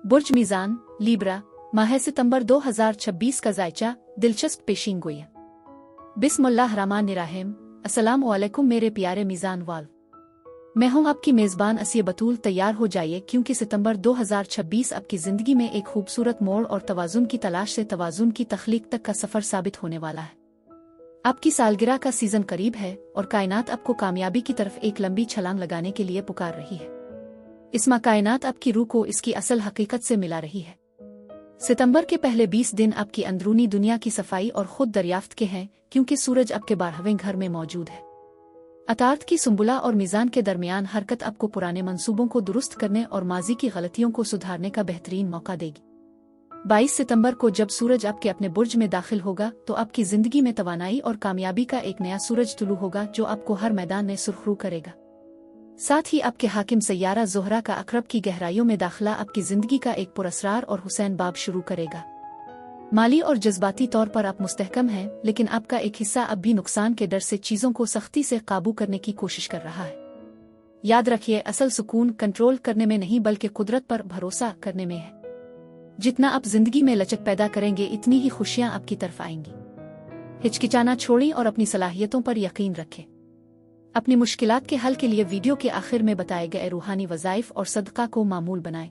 बुर्ज मीज़ान, Libra, माह सितंबर 2026 का जायचा, दिलचस्प पेशीनगोई। बिस्मिल्लाहिर्रहमानिर्रहीम। अस्सलाम वालेकुम मेरे प्यारे मीज़ान वाल, मैं हूं आपकी मेज़बान असिया बतूल। तैयार हो जाइए क्योंकि सितंबर 2026 आपकी ज़िंदगी में एक खूबसूरत मोड़ और तवाज़ुन की तलाश से तवाज़ुन की तख्लीक तक का सफ़र साबित होने वाला है। आपकी सालगिरह का सीज़न करीब है और कायनात आपको कामयाबी की तरफ एक लंबी छलांग लगाने के लिए पुकार रही है। इसमें कायनात आपकी रूह को इसकी असल हकीकत से मिला रही है। सितंबर के पहले 20 दिन आपकी अंदरूनी दुनिया की सफाई और खुद दरियाफ्त के हैं, क्योंकि सूरज आपके 12वें घर में मौजूद है। अतार्त की सुंबुला और मीज़ान के दरमियान हरकत आपको पुराने मंसूबों को दुरुस्त करने और माजी की गलतियों को सुधारने का बेहतरीन मौका देगी। 22 सितंबर को जब सूरज आपके अपने बुर्ज में दाखिल होगा तो आपकी जिंदगी में तवानाई और कामयाबी का एक नया सूरज तुलू होगा, जो आपको हर मैदान में सुरखरू करेगा। साथ ही आपके हाकिम सैयारा ज़ोहरा का अक़रब की गहराइयों में दाखिला आपकी जिंदगी का एक पुरअसरार और हुसैन बाब शुरू करेगा। माली और जज्बाती तौर पर आप मुस्तहकम हैं, लेकिन आपका एक हिस्सा अब भी नुकसान के डर से चीज़ों को सख्ती से काबू करने की कोशिश कर रहा है। याद रखिए, असल सुकून कंट्रोल करने में नहीं बल्कि कुदरत पर भरोसा करने में है। जितना आप जिंदगी में लचक पैदा करेंगे, इतनी ही खुशियां आपकी तरफ आएंगी। हिचकिचाना छोड़ें और अपनी सलाहियतों पर यकीन रखें। अपनी मुश्किलात के हल के लिए वीडियो के आखिर में बताए गए रूहानी वज़ाइफ और सदका को मामूल बनाएं।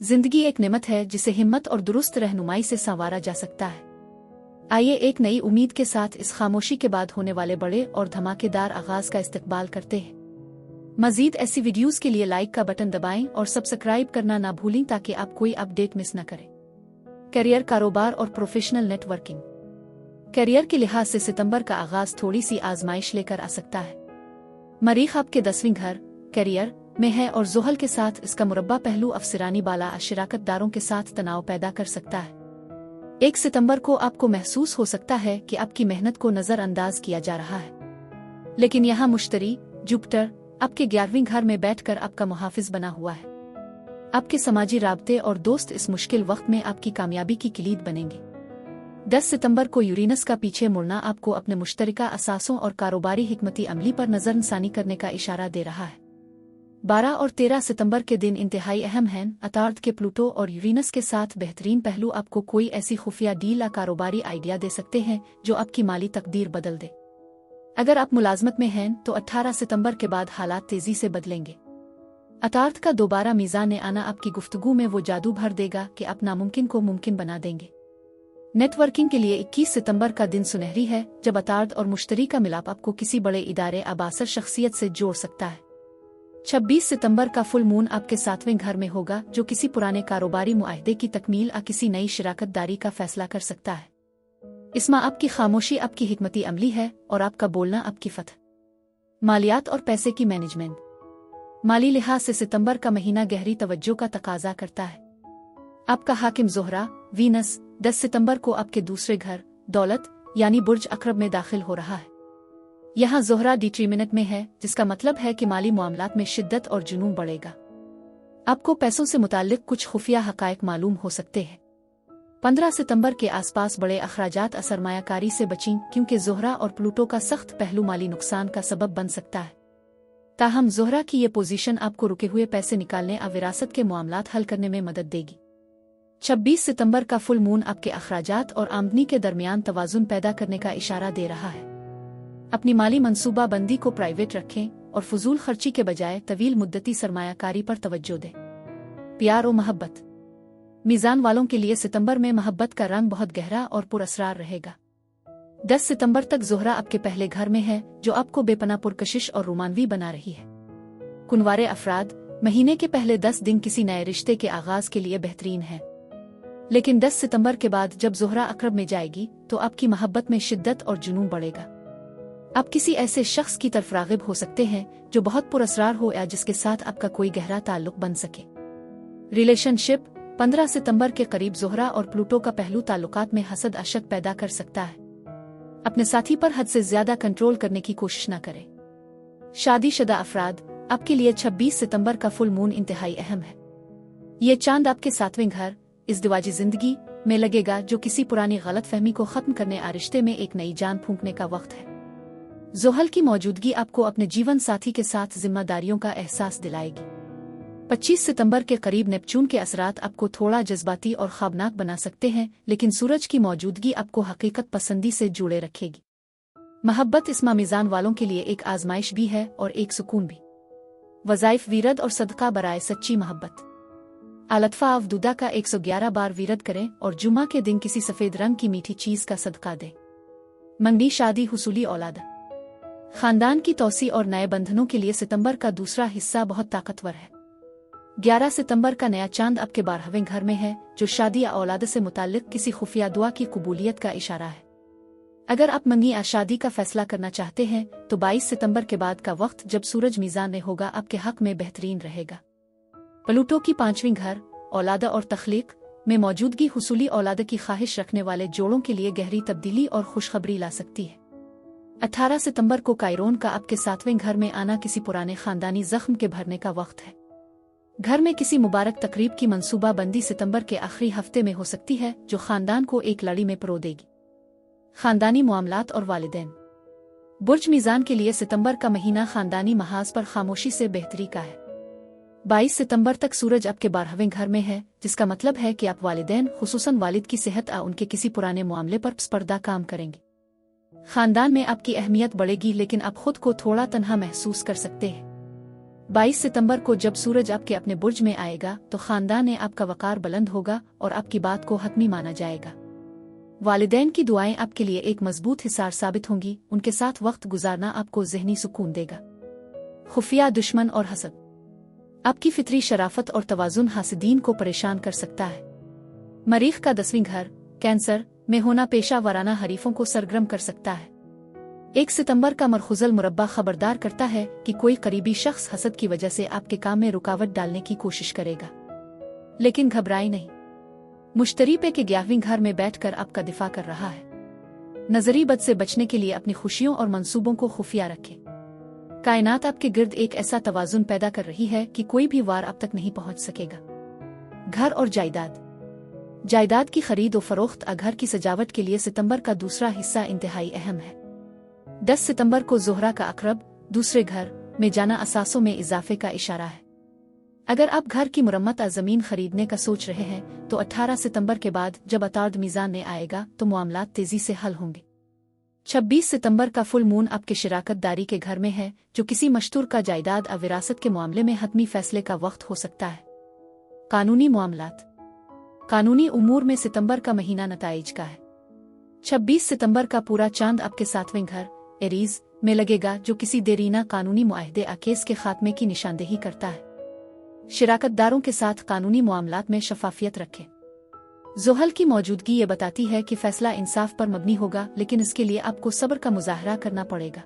जिंदगी एक नेमत है जिसे हिम्मत और दुरुस्त रहनुमाई से संवारा जा सकता है। आइए एक नई उम्मीद के साथ इस खामोशी के बाद होने वाले बड़े और धमाकेदार आगाज का इस्तकबाल करते हैं। मजीद ऐसी वीडियोस के लिए लाइक का बटन दबाएं और सब्सक्राइब करना ना भूलें ताकि आप कोई अपडेट मिस न करें। करियर, कारोबार और प्रोफेशनल नेटवर्किंग। करियर के लिहाज से सितंबर का आगाज थोड़ी सी आजमाइश लेकर आ सकता है। मरीख आपके 10वें घर करियर में है और ज़ोहल के साथ इसका मुरब्बा पहलू अफसरानी बाला शिराकतदारों के साथ तनाव पैदा कर सकता है। 1 सितंबर को आपको महसूस हो सकता है कि आपकी मेहनत को नज़रअंदाज किया जा रहा है, लेकिन यहाँ मुश्तरी जुपिटर आपके 11वें घर में बैठकर आपका मुहाफिज बना हुआ है। आपके समाजी राब्ते और दोस्त इस मुश्किल वक्त में आपकी कामयाबी की किलीद बनेंगे। 10 सितंबर को यूरेनस का पीछे मुड़ना आपको अपने मुश्तरका असासों और कारोबारी हिकमती अमली पर नज़रसानी करने का इशारा दे रहा है। 12 और 13 सितंबर के दिन इंतहाई अहम हैं। अतार्त के प्लूटो और यूरेनस के साथ बेहतरीन पहलू आपको कोई ऐसी खुफिया डील या कारोबारी आइडिया दे सकते हैं जो आपकी माली तकदीर बदल दे। अगर आप मुलाजमत में हैं तो 18 सितंबर के बाद हालात तेजी से बदलेंगे। अतार्त का दोबारा मीज़ान ने आना आपकी गुफ्तगू में वो जादू भर देगा कि आप नामुमकिन को मुमकिन बना देंगे। नेटवर्किंग के लिए 21 सितंबर का दिन सुनहरी है, जब अतार्त और मुश्तरी का मिलाप आपको किसी बड़े इदारे अबासर शख्सियत से जोड़ सकता है। 26 सितंबर का फुल मून आपके 7वें घर में होगा, जो किसी पुराने कारोबारी मुआहदे की तकमील या किसी नई शराकतदारी का फैसला कर सकता है। इसमें आपकी खामोशी आपकी हिकमती अमली है और आपका बोलना आपकी फतह। मालियात और पैसे की मैनेजमेंट। माली लिहाज से सितंबर का महीना गहरी तवज्जो का तकाजा करता है। आपका हाकिम ज़ोहरा वीनस 10 सितंबर को आपके दूसरे घर दौलत यानी बुर्ज अक़रब में दाखिल हो रहा है। यहाँ ज़ोहरा डिटरमिनेंट में है, जिसका मतलब है कि माली मामलात में शिद्दत और जुनून बढ़ेगा। आपको पैसों से मुताल्लिक कुछ खुफिया हक़ाइक़ मालूम हो सकते हैं। 15 सितंबर के आसपास बड़े अखराजात सरमायाकारी से बचें, क्योंकि ज़ोहरा और प्लूटो का सख्त पहलू माली नुकसान का सबब बन सकता है। ताहम ज़ोहरा की ये पोजीशन आपको रुके हुए पैसे निकालने और विरासत के मामलात हल करने में मदद देगी। 26 सितंबर का फुल मून आपके अखराजात और आमदनी के दरमियान तवाज़ुन पैदा करने का इशारा दे रहा है। अपनी माली मंसूबा बंदी को प्राइवेट रखें और फजूल खर्ची के बजाय तवील मुद्दती सरमायाकारी पर तवज्जो दें। प्यार और मोहब्बत। मीज़ान वालों के लिए सितंबर में मोहब्बत का रंग बहुत गहरा और पुरअसरार रहेगा। 10 सितंबर तक ज़ोहरा आपके पहले घर में है, जो आपको बेपना पुरकशिश और रोमानवी बना रही है। कुनवारे अफराद। महीने के पहले 10 दिन किसी नए रिश्ते के आगाज के लिए बेहतरीन है, लेकिन 10 सितंबर के बाद जब ज़ोहरा अक़रब में जाएगी तो आपकी मोहब्बत में शिद्दत और जुनून बढ़ेगा। आप किसी ऐसे शख्स की तरफ राग़िब हो सकते हैं जो बहुत पुरअसरार हो या जिसके साथ आपका कोई गहरा ताल्लुक बन सके। रिलेशनशिप। 15 सितंबर के करीब ज़ोहरा और प्लूटो का पहलू ताल्लुकात में हसद अशक पैदा कर सकता है। अपने साथी पर हद से ज्यादा कंट्रोल करने की कोशिश न करें। शादीशुदा अफराद। आपके लिए 26 सितंबर का फुल मून इंतहाई अहम है। ये चांद आपके 7वें घर इज़्दिवाजी जिंदगी में लगेगा, जो किसी पुरानी गलतफहमी को खत्म करने और रिश्ते में एक नई जान फूंकने का वक्त है। ज़ोहल की मौजूदगी आपको अपने जीवन साथी के साथ जिम्मेदारियों का एहसास दिलाएगी। 25 सितंबर के करीब नेपच्यून के असरात आपको थोड़ा जज्बाती और ख्वाबनाक बना सकते हैं, लेकिन सूरज की मौजूदगी आपको हकीकत पसंदी से जुड़े रखेगी। मोहब्बत इस माह मीज़ान वालों के लिए एक आजमाइश भी है और एक सुकून भी। वज़ाइफ वीरद और सदका बराए सच्ची मोहब्बत। अलतफ़ा अवदूदा का 111 बार वीरद करें और जुमा के दिन किसी सफ़ेद रंग की मीठी चीज़ का सदका दें। मंगनी शादी हुसूली औलाद। खानदान की तौसी और नए बंधनों के लिए सितंबर का दूसरा हिस्सा बहुत ताकतवर है। 11 सितंबर का नया चांद आपके 12वें घर में है, जो शादी या औलाद से मुताल्लिक किसी खुफिया दुआ की कबूलियत का इशारा है। अगर आप मंगी या शादी का फैसला करना चाहते हैं तो 22 सितंबर के बाद का वक्त, जब सूरज मीज़ान में होगा, आपके हक में बेहतरीन रहेगा। प्लूटो की 5वीं घर औलाद और तख्लीक में मौजूदगी हुसूली औलाद की ख्वाहिश रखने वाले जोड़ों के लिए गहरी तब्दीली और खुशखबरी ला सकती है। 18 सितंबर को कायरोन का आपके 7वें घर में आना किसी पुराने खानदानी जख्म के भरने का वक्त है। घर में किसी मुबारक तकरीब की मंसूबाबंदी सितंबर के आखिरी हफ्ते में हो सकती है, जो खानदान को एक लड़ी में परो देगी। खानदानी मामलात और वालिदैन। बुर्ज मीज़ान के लिए सितंबर का महीना खानदानी महाज पर खामोशी से बेहतरी का है। 22 सितंबर तक सूरज आपके 12वें घर में है, जिसका मतलब है कि आप वालिदैन, खुसूसन वालिद की सेहत या उनके किसी पुराने मामले पर स्पर्धा काम करेंगे। खानदान में आपकी अहमियत बढ़ेगी, लेकिन आप खुद को थोड़ा तन्हा महसूस कर सकते हैं। 22 सितंबर को जब सूरज आपके अपने बुर्ज में आएगा तो खानदान में आपका वकार बुलंद होगा और आपकी बात को हतमी माना जाएगा। वालिदैन की दुआएं आपके लिए एक मजबूत हिसार साबित होंगी। उनके साथ वक्त गुजारना आपको ज़हनी सुकून देगा। खुफिया दुश्मन और हसद। आपकी फितरी शराफत और तवाजुन हासिदीन को परेशान कर सकता है। मरीख का 10वीं घर कैंसर में होना पेशा वराना हरीफों को सरगर्म कर सकता है। 1 सितंबर का मरखुजल मुरब्बा खबरदार करता है कि कोई करीबी शख्स हसद की वजह से आपके काम में रुकावट डालने की कोशिश करेगा, लेकिन घबराए नहीं। मुश्तरी पे के 11वीं घर में बैठकर आपका दिफा कर रहा है। नजरी बद से बचने के लिए अपनी खुशियों और मंसूबों को खुफिया रखें। कायनात आपके गिर्द एक ऐसा तवाजुन पैदा कर रही है कि कोई भी वार अब तक नहीं पहुंच सकेगा। घर और जायदाद। जायदाद की खरीद और फरोख्त और घर की सजावट के लिए सितंबर का दूसरा हिस्सा इंतहाई अहम है। 10 सितंबर को ज़ोहरा का अक़रब दूसरे घर में जाना असासों में इजाफे का इशारा है। अगर आप घर की मुरम्मत या ज़मीन खरीदने का सोच रहे हैं तो 18 सितंबर के बाद जब अतार्द मीज़ान में आएगा तो मामलात तेजी से हल होंगे। 26 सितंबर का फुल मून आपके शिराकत दारी के घर में है, जो किसी मशतूर का जायदाद और विरासत के मामले में हतमी फैसले का वक्त हो सकता है। कानूनी मामलात। कानूनी उमूर में सितंबर का महीना नताइज का है। 26 सितंबर का पूरा चांद आपके 7वें घर एरीज में लगेगा, जो किसी देरीना कानूनी मुआहदे या केस के खात्मे की निशानदेही करता है। शिराकतदारों के साथ कानूनी मामलात में शफाफियत रखें। ज़ोहल की मौजूदगी ये बताती है कि फैसला इंसाफ पर मबनी होगा, लेकिन इसके लिए आपको सब्र का मुजाहरा करना पड़ेगा।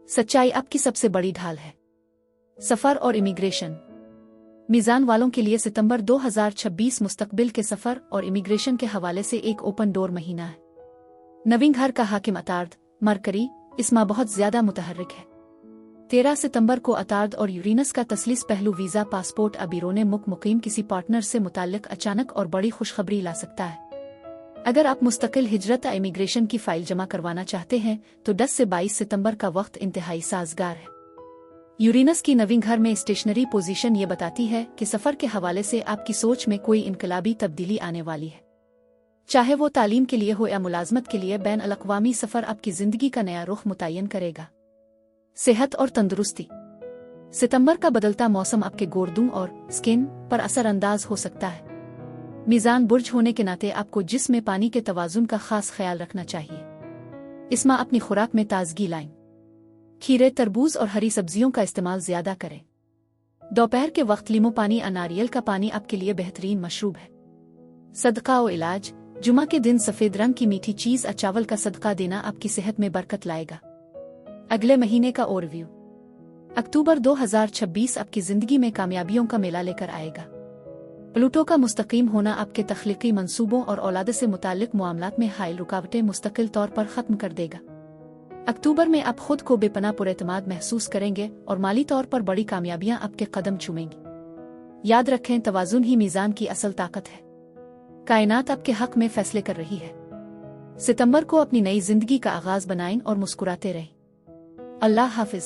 सच्चाई आपकी सबसे बड़ी ढाल है। सफ़र और इमिग्रेशन। मीज़ान वालों के लिए सितंबर 2026 मुस्तकबिल के सफ़र और इमिग्रेशन के हवाले से एक ओपन डोर महीना है। 9वीं घर का हाकिम अतार्द मरकरी इस माह बहुत ज्यादा मुतहर्रिक है। 13 सितंबर को अतार्द और यूरेनस का तसलीस पहलू वीज़ा पासपोर्ट अबीरोने मुकीम किसी पार्टनर से मुताल्लिक अचानक और बड़ी खुशखबरी ला सकता है। अगर आप मुस्तकिल हिजरत या इमिग्रेशन की फ़ाइल जमा करवाना चाहते हैं तो 10 से 22 सितंबर का वक्त इंतहाई साजगार है। यूरेनस की 9वीं घर में स्टेशनरी पोजीशन ये बताती है कि सफ़र के हवाले से आपकी सोच में कोई इनकलाबी तब्दीली आने वाली है। चाहे वो तालीम के लिए हो या मुलाजमत के लिए, बैन अल-अक़वामी सफ़र आपकी ज़िंदगी का नया रुख मुतय्यन करेगा। सेहत और तंदुरुस्ती। सितंबर का बदलता मौसम आपके गोर्दों और स्किन पर असरअंदाज हो सकता है। मीज़ान बुर्ज होने के नाते आपको जिस्म में पानी के तवाज़ुन का खास ख्याल रखना चाहिए। इस माह अपनी खुराक में ताजगी लाएं। खीरे, तरबूज और हरी सब्जियों का इस्तेमाल ज्यादा करें। दोपहर के वक्त लीमू पानी और नारियल का पानी आपके लिए बेहतरीन मशरूब है। सदका और इलाज। जुमा के दिन सफ़ेद रंग की मीठी चीज़ और चावल का सदका देना आपकी सेहत में बरकत लाएगा। अगले महीने का ओवरव्यू। अक्टूबर 2026 आपकी ज़िंदगी में कामयाबियों का मेला लेकर आएगा। प्लूटो का मुस्तकीम होना आपके तख्लीकी मंसूबों और औलाद से मुताल्लिक मामलात में हाइल रुकावटें मुस्तकिल तौर पर ख़त्म कर देगा। अक्टूबर में आप खुद को बेपनाह पुरएतमाद महसूस करेंगे और माली तौर पर बड़ी कामयाबियां आपके कदम चूमेंगी। याद रखें, तवाज़ुन ही मीज़ान की असल ताकत है। कायनात आपके हक में फैसले कर रही है। सितंबर को अपनी नई जिंदगी का आगाज बनाएं और मुस्कुराते रहें। अल्लाह हाफिज।